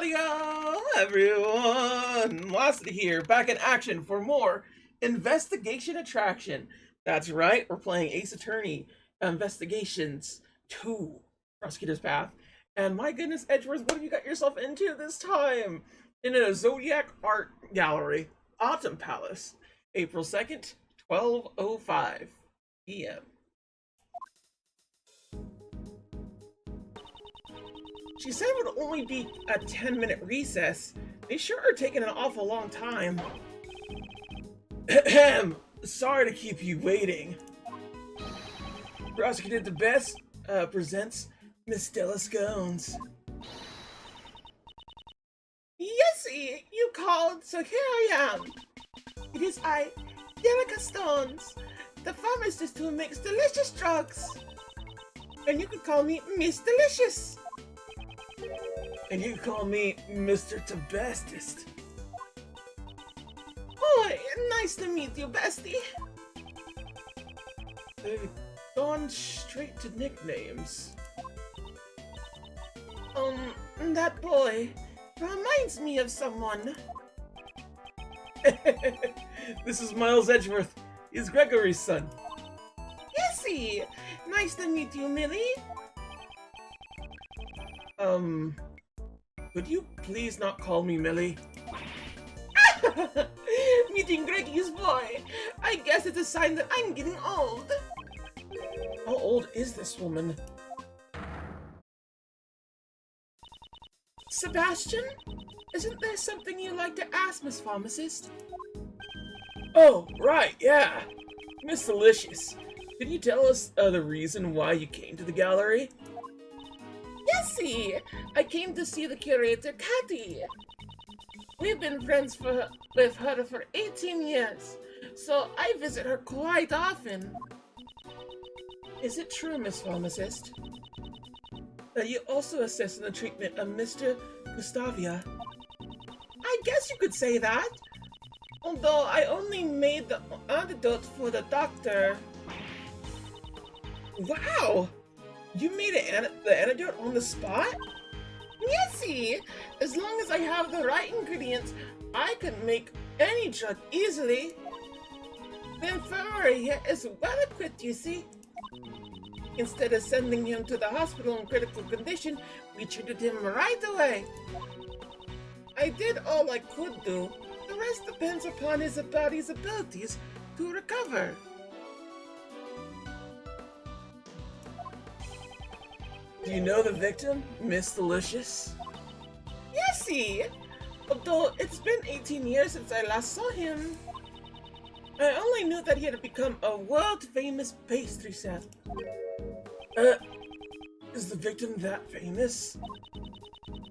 Howdy-o, everyone! Lasty here, back in action for more Investigation Attraction. That's right, we're playing Ace Attorney Investigations 2, Prosecutor's Path. And my goodness, Edgeworth, what have you got yourself into this time? In a Zodiac Art Gallery, Autumn Palace, April 2nd, 12:05 p.m. She said it would only be a 10-minute recess. They sure are taking an awful long time. Ahem. Sorry to keep you waiting. Prosecutor the Best presents Miss Stella Scones. Yesy, you called, so here I am. It is I, Delicia Stones, the pharmacist who makes delicious drugs. And you could call me Miss Delicious. And you call me Mr. Tabastist. Oh, nice to meet you, bestie. They've gone straight to nicknames. That boy reminds me of someone. This is Miles Edgeworth. He's Gregory's son. Yesy! Nice to meet you, Millie. Could you please not call me Millie? Meeting Greggy's boy. I guess it's a sign that I'm getting old. How old is this woman? Sebastian? Isn't there something you'd like to ask, Miss Pharmacist? Oh, right, yeah. Miss Delicious, could you tell us the reason why you came to the gallery? Yesy! I came to see the curator, Cathy. We've been friends with her for 18 years, so I visit her quite often. Is it true, Miss Pharmacist, that you also assist in the treatment of Mr. Gustavia? I guess you could say that, although I only made the antidote for the doctor. Wow! You made the antidote on the spot? Yesy! As long as I have the right ingredients, I can make any drug easily. The infirmary here is well equipped, you see. Instead of sending him to the hospital in critical condition, we treated him right away. I did all I could do. The rest depends upon his body's abilities to recover. Do you know the victim, Miss Delicious? Yesy! Although it's been 18 years since I last saw him. I only knew that he had become a world-famous pastry chef. Is the victim that famous?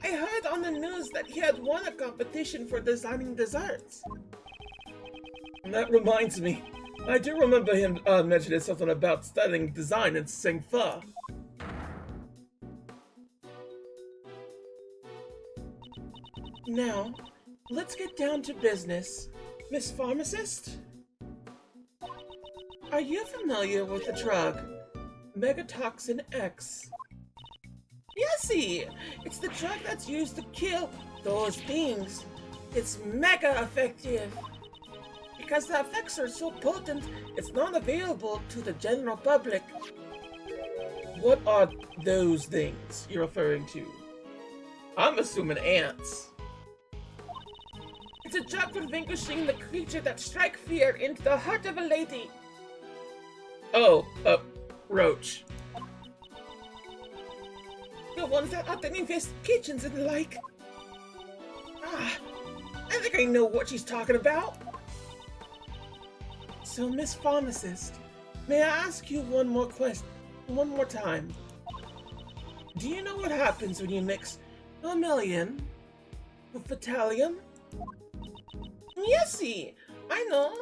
I heard on the news that he had won a competition for designing desserts. That reminds me. I do remember him mentioning something about studying design in Singfa. Now, let's get down to business. Miss Pharmacist? Are you familiar with the drug Megatoxin X? Yesy! It's the drug that's used to kill those things. It's mega effective. Because the effects are so potent, it's not available to the general public. What are those things you're referring to? I'm assuming ants. It's a drug for vanquishing the creature that strike fear into the heart of a lady. Oh, roach. The ones that often infest kitchens and the like. Ah, I think I know what she's talking about. So, Miss Pharmacist, may I ask you one more time? Do you know what happens when you mix mammalian with fatalium? Yesy, I know.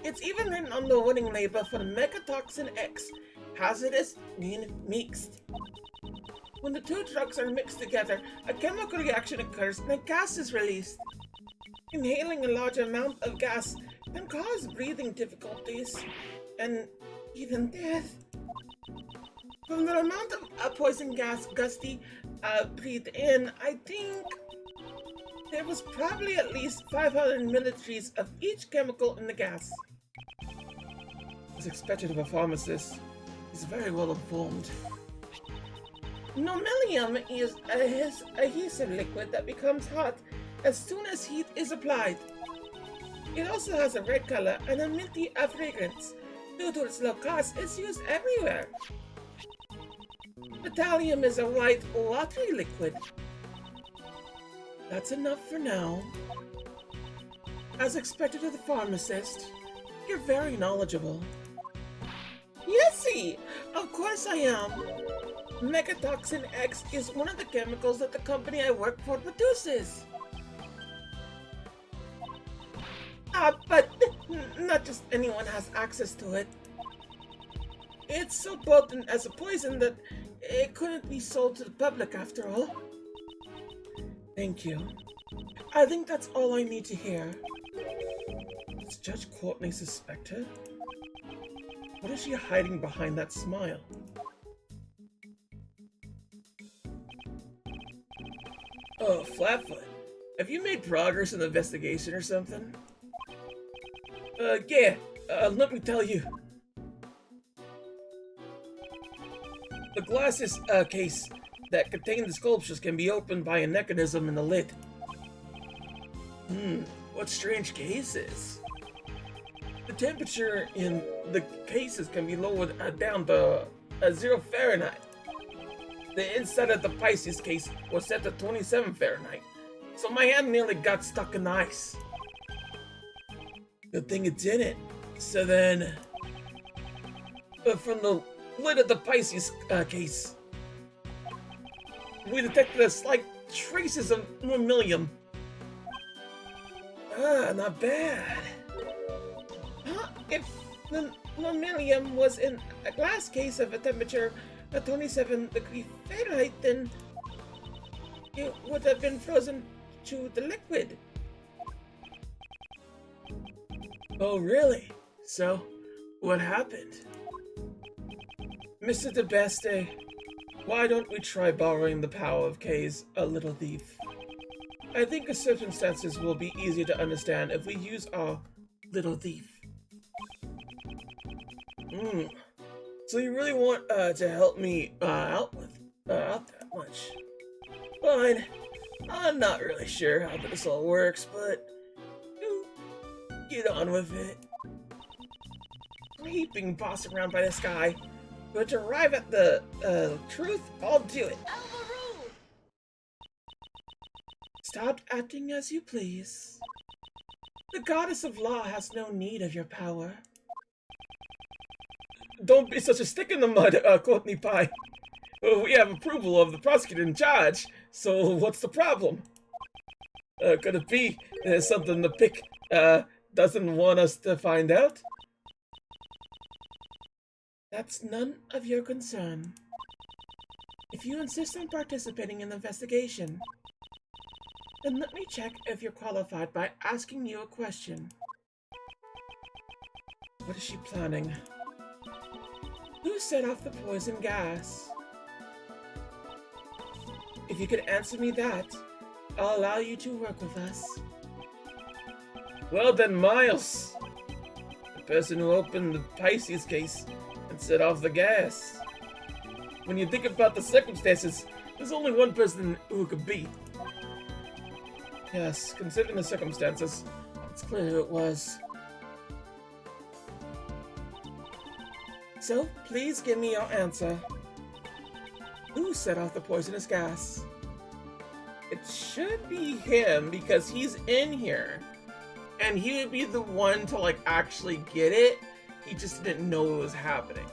It's even written on the warning label for the Megatoxin X, hazardous when mixed. When the two drugs are mixed together, a chemical reaction occurs and a gas is released. Inhaling a large amount of gas can cause breathing difficulties and even death. From the amount of poison gas, Gusty, breathed in, I think there was probably at least 500 milliliters of each chemical in the gas. As expected of a pharmacist, he's very well informed. Nomelium is a adhesive liquid that becomes hot as soon as heat is applied. It also has a red color and a minty fragrance. Due to its low cost, it's used everywhere. Metallium is a white, watery liquid. That's enough for now. As expected of the pharmacist, you're very knowledgeable. Yesy! Of course I am! Megatoxin X is one of the chemicals that the company I work for produces. But not just anyone has access to it. It's so potent as a poison that it couldn't be sold to the public after all. Thank you. I think that's all I need to hear. Is Judge Courtney suspected? What is she hiding behind that smile? Oh, Flatfoot. Have you made progress in the investigation or something? Yeah. Let me tell you. The glasses case that contain the sculptures can be opened by a mechanism in the lid. What strange cases. The temperature in the cases can be lowered down to 0 Fahrenheit. The inside of the Pisces case was set to 27 Fahrenheit, so my hand nearly got stuck in the ice. Good thing it didn't. So then, from the lid of the Pisces case, we detected a slight traces of nomelium. Not bad. Huh? If the nomelium was in a glass case of a temperature of 27 degrees Fahrenheit, then it would have been frozen to the liquid. Oh, really? So, what happened? Mr. DeBeste, why don't we try borrowing the power of K's a little thief? I think the circumstances will be easier to understand if we use our little thief. So you really want to help me out that much? Fine. I'm not really sure how this all works, but get on with it. I hate being bossed around by this guy, but to arrive at the truth, I'll do it. Stop acting as you please. The goddess of law has no need of your power. Don't be such a stick in the mud, Courtney Pie. We have approval of the prosecutor in charge, so what's the problem? Could it be something the pick doesn't want us to find out? That's none of your concern. If you insist on participating in the investigation, then let me check if you're qualified by asking you a question. What is she planning? Who set off the poison gas? If you could answer me that, I'll allow you to work with us. Well then, Miles. The person who opened the Pisces case and set off the gas. When you think about the circumstances, there's only one person who could be. Yes, considering the circumstances, it's clear who it was. So, please give me your answer. Who set off the poisonous gas? It should be him, because he's in here. And he would be the one to, like, actually get it. He just didn't know it was happening.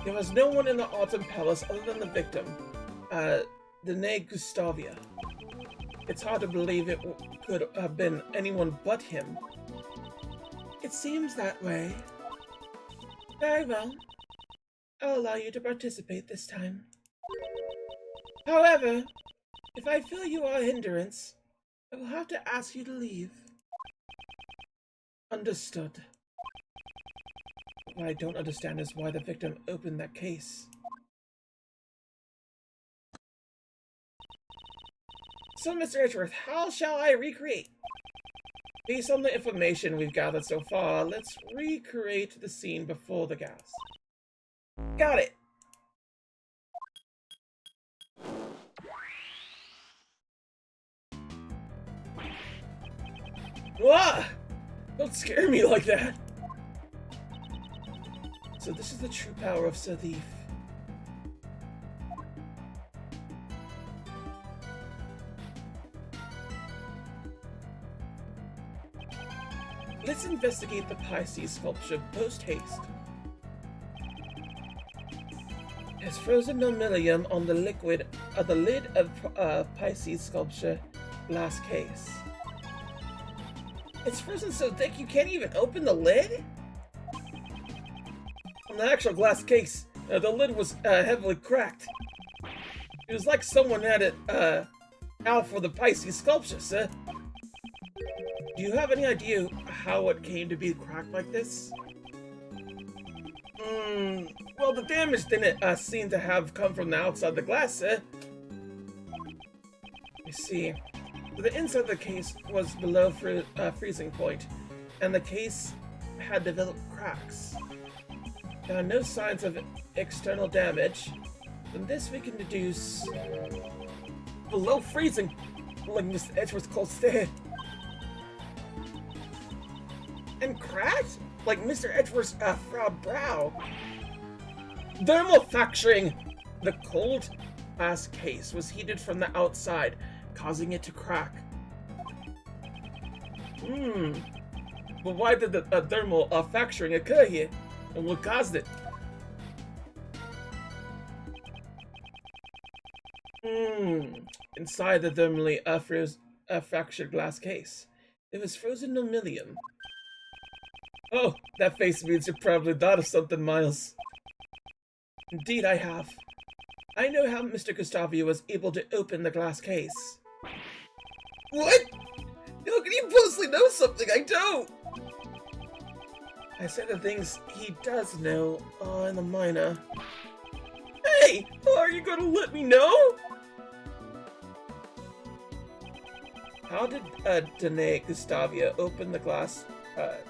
There was no one in the Autumn Palace other than the victim, Danae Gustavia. It's hard to believe it could have been anyone but him. It seems that way. Very well. I'll allow you to participate this time. However, if I feel you are a hindrance, I will have to ask you to leave. Understood. What I don't understand is why the victim opened that case. So, Mr. Edgeworth, how shall I recreate? Based on the information we've gathered so far, let's recreate the scene before the gas. Got it! Wah! Don't scare me like that! So this is the true power of Sadif. Let's investigate the Pisces sculpture post-haste. There's frozen nomilium on the lid of Pisces sculpture glass case. It's frozen so thick you can't even open the lid? On the actual glass case, the lid was heavily cracked. It was like someone had it out for the Pisces sculpture, sir. Do you have any idea how it came to be cracked like this? Well, the damage didn't seem to have come from the outside the glass, sir. You see, the inside of the case was below freezing point, and the case had developed cracks. There are no signs of external damage. From this we can deduce... below freezing, like Mr. Edgeworth calls there. And cracked? Like Mr. Edgeworth's proud brow. Thermal fracturing! The cold glass case was heated from the outside, causing it to crack. But why did the thermal fracturing occur here? And what caused it? Inside the thermally fractured glass case, it was frozen nomilium. Oh, that face means you probably thought of something, Miles. Indeed, I have. I know how Mr. Gustavio was able to open the glass case. What? How can you possibly know something I don't? I said the things he does know are in the minor. Hey! Are you gonna let me know? How did Dene Gustavio open the glass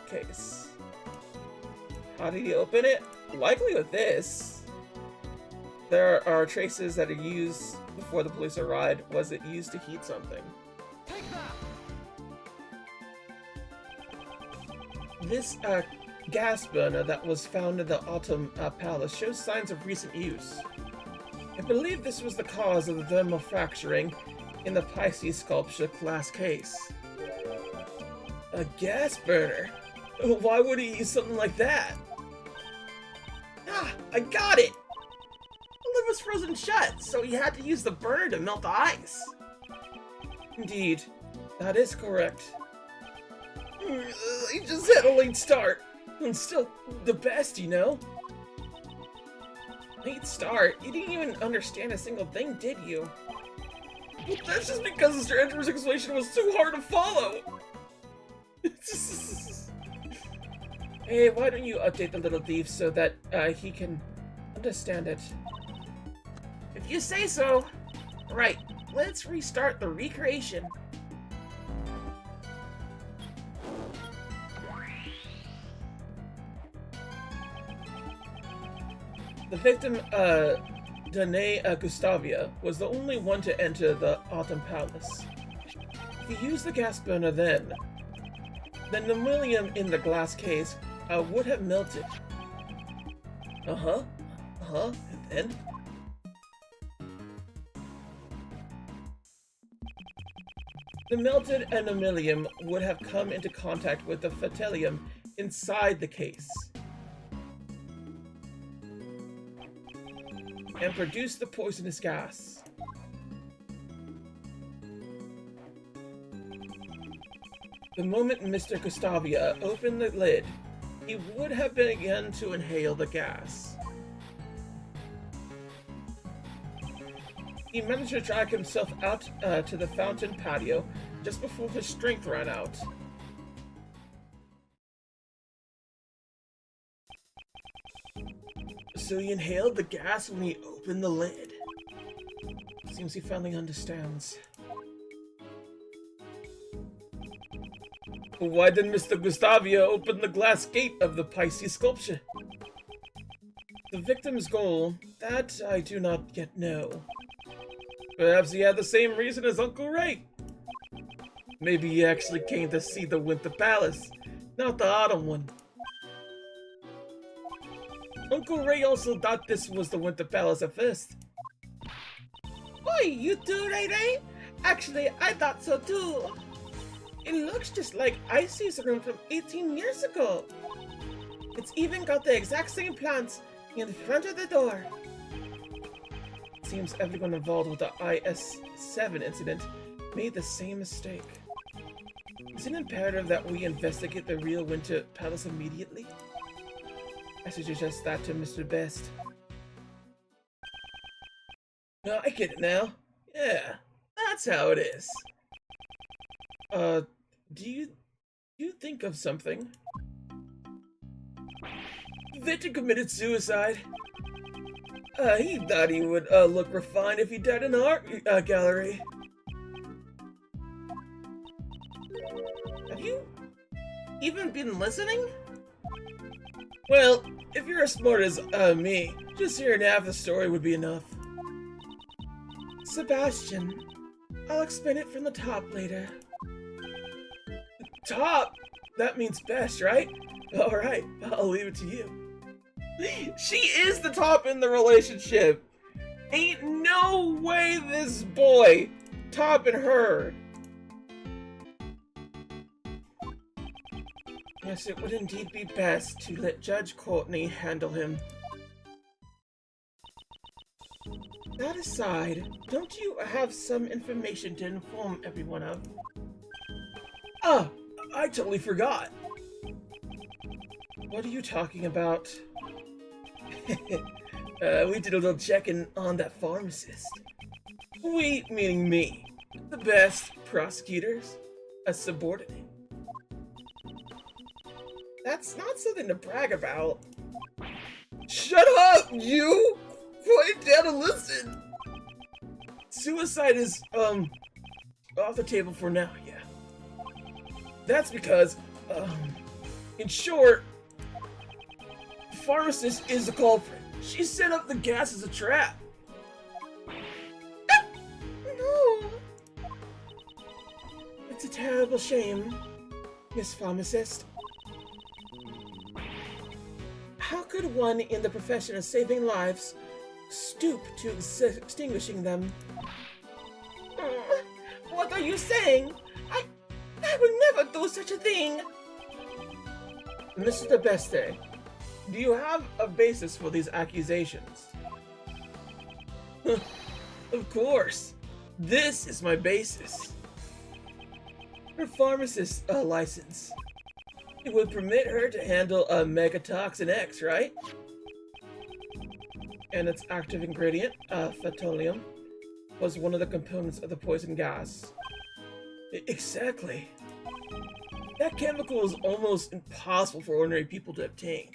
case? How did he open it? Likely with this. There are traces that are used before the police arrived. Was it used to heat something? Take that! This gas burner that was found in the Autumn Palace shows signs of recent use. I believe this was the cause of the thermal fracturing in the Pisces sculpture glass case. A gas burner? Why would he use something like that? Ah, I got it! The lid was frozen shut, so he had to use the burner to melt the ice. Indeed, that is correct. He just had a late start. And still the best, you know? Late start? You didn't even understand a single thing, did you? Well, that's just because Mr. Edgeworth's explanation was too hard to follow! Hey, why don't you update the little thief so that he can understand it? If you say so. Right, let's restart the recreation. The victim, Dene Gustavia, was the only one to enter the Autumn Palace. If you used the gas burner then, the nomilium in the glass case would have melted. And then? The melted nomilium would have come into contact with the fatalium inside the case and produced the poisonous gas. The moment Mr. Gustavia opened the lid, he would have begun to inhale the gas. He managed to drag himself out to the fountain patio just before his strength ran out. So he inhaled the gas when he opened the lid. Seems he finally understands. Why did Mr. Gustavia open the glass gate of the Pisces sculpture? The victim's goal, that I do not yet know. Perhaps he had the same reason as Uncle Ray. Maybe he actually came to see the Winter Palace, not the autumn one. Uncle Ray also thought this was the Winter Palace at first. Oi, you too, Ray Ray? Actually, I thought so too. It looks just like Icy's room from 18 years ago. It's even got the exact same plants in front of the door. Seems everyone involved with the IS-7 incident made the same mistake. Is it imperative that we investigate the real Winter Palace immediately? I should suggest that to Mr. Best. No, I get it now. Yeah, that's how it is. Do you think of something? The victim committed suicide. He thought he would look refined if he died in an art gallery. Have you even been listening? Well, if you're as smart as me, just hearing half the story would be enough. Sebastian, I'll explain it from the top later. Top? That means best, right? Alright, I'll leave it to you. She is the top in the relationship! Ain't no way this boy topping her! Yes, it would indeed be best to let Judge Courtney handle him. That aside, don't you have some information to inform everyone of? Ah, I totally forgot. What are you talking about? We did a little checking on that pharmacist. We, meaning me, the best prosecutors, a subordinate. That's not something to brag about. Shut up, you! Quiet down and listen! Suicide is, off the table for now, yeah. That's because, in short, the pharmacist is the culprit. She set up the gas as a trap. No! It's a terrible shame, Miss Pharmacist. How could one in the profession of saving lives stoop to extinguishing them? What are you saying? I would never do such a thing! Mr. Beste, do you have a basis for these accusations? Of course. This is my basis. Her pharmacist's license. It would permit her to handle a Megatoxin X, right? And its active ingredient, phtolium, was one of the components of the poison gas. Exactly. That chemical is almost impossible for ordinary people to obtain.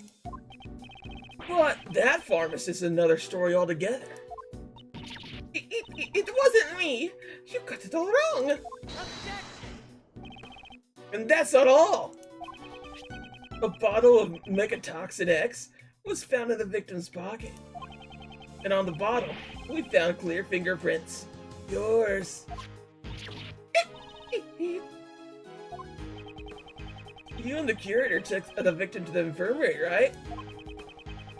But that pharmacist is another story altogether. It wasn't me! You got it all wrong! Objection! And that's not all! A bottle of Megatoxin X was found in the victim's pocket. And on the bottle, we found clear fingerprints. Yours. You and the curator took the victim to the infirmary, right?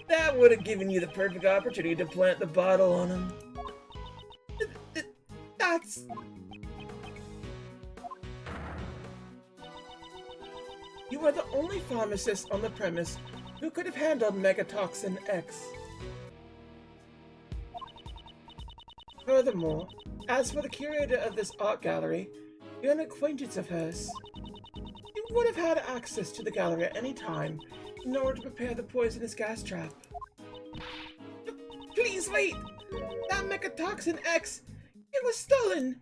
That would have given you the perfect opportunity to plant the bottle on him. That's... You are the only pharmacist on the premise who could have handled Megatoxin X. Furthermore, as for the curator of this art gallery, you're an acquaintance of hers. You would have had access to the gallery at any time in order to prepare the poisonous gas trap. Please wait! That Megatoxin X, it was stolen!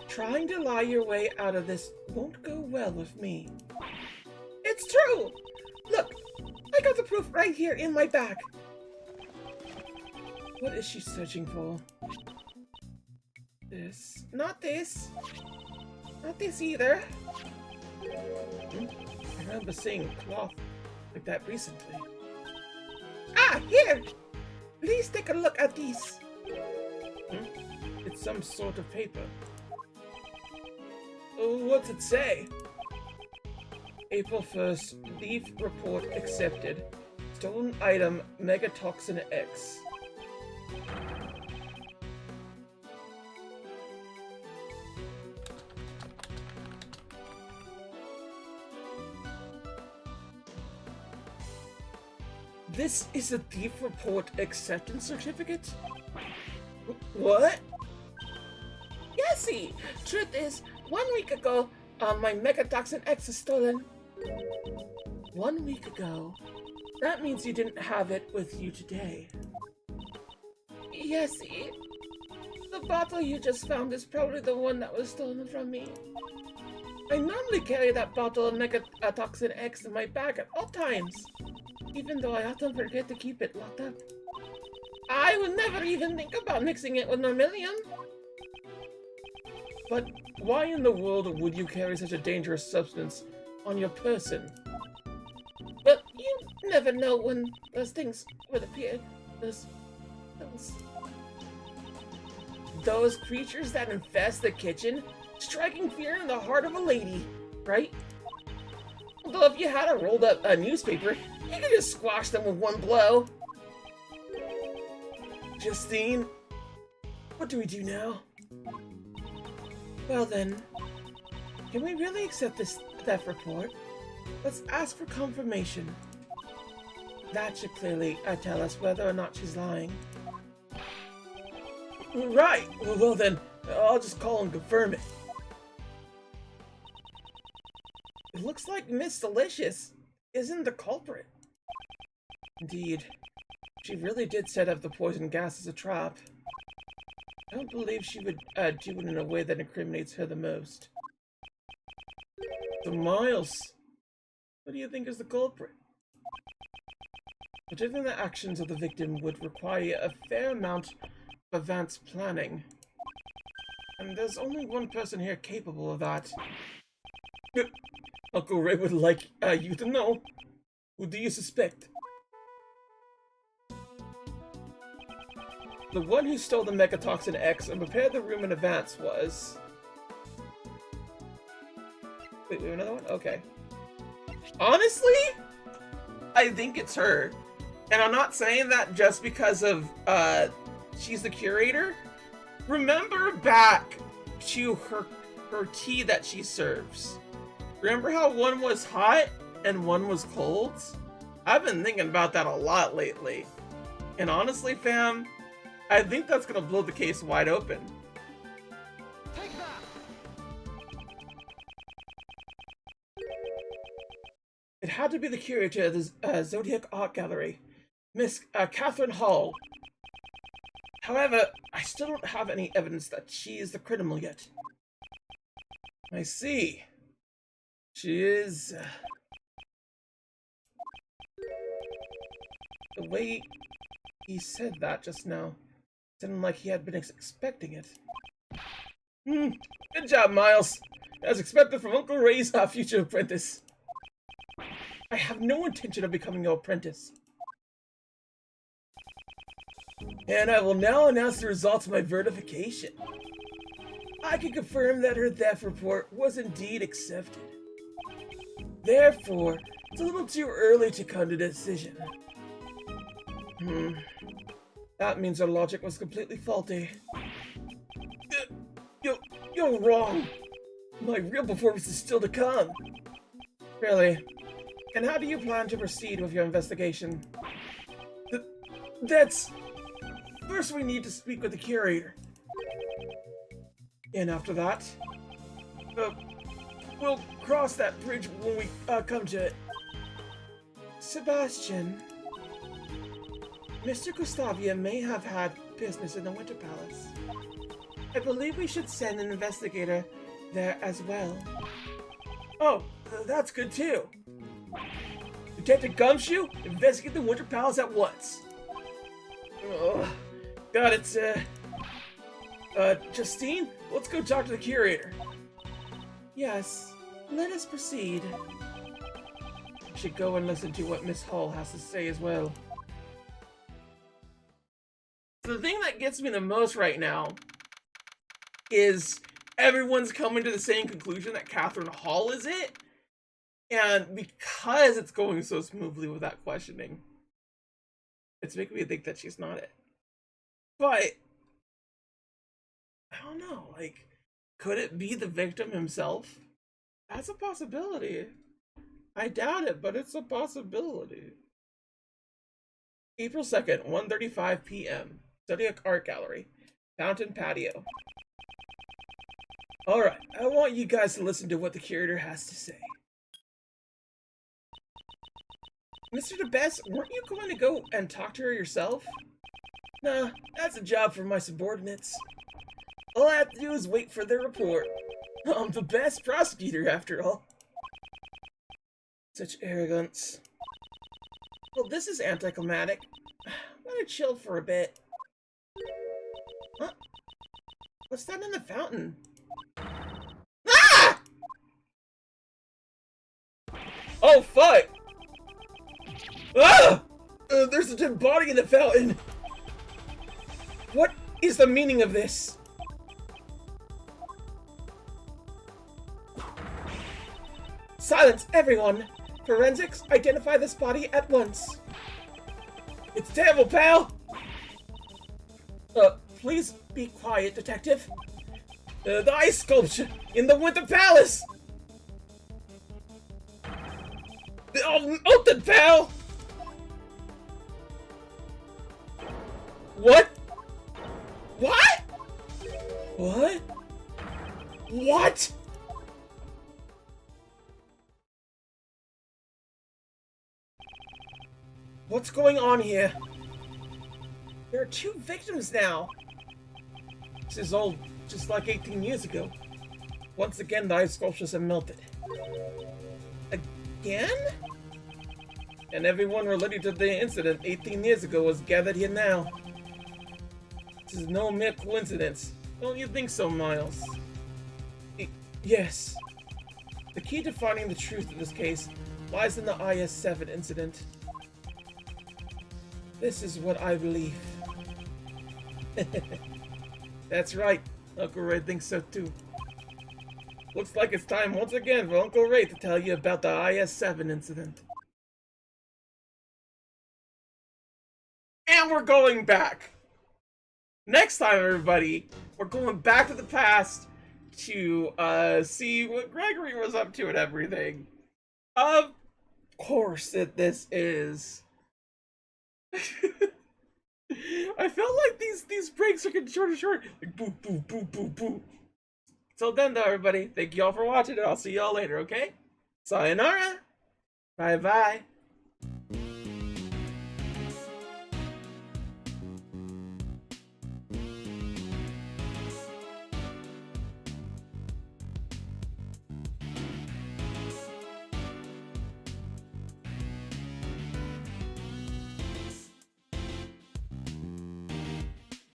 Trying to lie your way out of this won't go well with me. It's true! Look, I got the proof right here in my bag. What is she searching for? This. Not this. Not this either. I remember seeing a cloth like that recently. Ah, here! Please take a look at these. It's some sort of paper. Oh, what's it say? April 1st, thief report accepted. Stolen item, Megatoxin X. This is a thief report acceptance certificate? What? Yesy! Truth is, 1 week ago, my Megatoxin X is stolen. 1 week ago? That means you didn't have it with you today. Yesy. The bottle you just found is probably the one that was stolen from me. I normally carry that bottle of Megatoxin X in my bag at all times, even though I often forget to keep it locked up. I would never even think about mixing it with Normalium. But why in the world would you carry such a dangerous substance on your person? Well, you never know when those things would appear. Those creatures that infest the kitchen, striking fear in the heart of a lady, right? Although if you had a rolled up newspaper, you could just squash them with one blow. Justine, what do we do now? Well then, can we really accept this theft report? Let's ask for confirmation. That should clearly tell us whether or not she's lying. Right! Well then, I'll just call and confirm it. It looks like Miss Delicious isn't the culprit. Indeed. She really did set up the poison gas as a trap. I don't believe she would do it in a way that incriminates her the most. So Miles, what do you think is the culprit? Judging the actions of the victim would require a fair amount of advanced planning. And there's only one person here capable of that. Uncle Ray would like you to know. Who do you suspect? The one who stole the Megatoxin X and prepared the room in advance was... Wait, we have another one? Okay. Honestly, I think it's her. And I'm not saying that just because of, she's the curator. Remember back to her tea that she serves. Remember how one was hot and one was cold? I've been thinking about that a lot lately. And honestly, fam, I think that's gonna blow the case wide open. Take that! It had to be the curator of the Zodiac Art Gallery, Miss Catherine Hall. However, I still don't have any evidence that she is the criminal yet. I see. She is... The way he said that just now sounded like he had been expecting it. Good job, Miles. As expected from Uncle Ray's future apprentice. I have no intention of becoming your apprentice. And I will now announce the results of my verification. I can confirm that her theft report was indeed accepted. Therefore, it's a little too early to come to a decision. That means our logic was completely faulty. You're wrong. My real performance is still to come. Really? And how do you plan to proceed with your investigation? That's... First we need to speak with the curator. And after that, we'll cross that bridge when we come to it. Sebastian, Mr. Gustavia may have had business in the Winter Palace. I believe we should send an investigator there as well. Oh, that's good too. Detective Gumshoe, investigate the Winter Palace at once. God, it's, Justine, let's go talk to the curator. Yes, let us proceed. We should go and listen to what Miss Hall has to say as well. The thing that gets me the most right now is everyone's coming to the same conclusion that Catherine Hall is it. And because it's going so smoothly without questioning, it's making me think that she's not it. But I don't know, like, could it be the victim himself? That's a possibility. I doubt it, but it's a possibility. April 2nd, 1:35 p.m. Zodiac Art Gallery, Fountain Patio. Alright, I want you guys to listen to what the curator has to say. Mr. DeBest, weren't you going to go and talk to her yourself? Nah, that's a job for my subordinates. All I have to do is wait for their report. I'm the best prosecutor, after all. Such arrogance. Well, this is anticlimactic. Let it chill for a bit. Huh? What's that in the fountain? Ah! Oh, fuck! Ah! There's a dead body in the fountain! What is the meaning of this? Silence, everyone! Forensics, identify this body at once. It's terrible, pal! Please be quiet, detective. The ice sculpture in the Winter Palace! Melted, pal! What? What? What? What? What's going on here? There are 2 victims now. This is all just like 18 years ago. Once again, the ice sculptures have melted. Again? And everyone related to the incident 18 years ago was gathered here now. This is no mere coincidence. Don't you think so, Miles? Yes. The key to finding the truth in this case lies in the IS-7 incident. This is what I believe. That's right. Uncle Ray thinks so too. Looks like it's time once again for Uncle Ray to tell you about the IS-7 incident. And we're going back! Next time, everybody, we're going back to the past to see what Gregory was up to and everything. Of course this is. I felt like these breaks are getting shorter and shorter. Like boo boo boo boo boo. Till then though, everybody, thank you all for watching and I'll see y'all later, okay? Sayonara! Bye bye.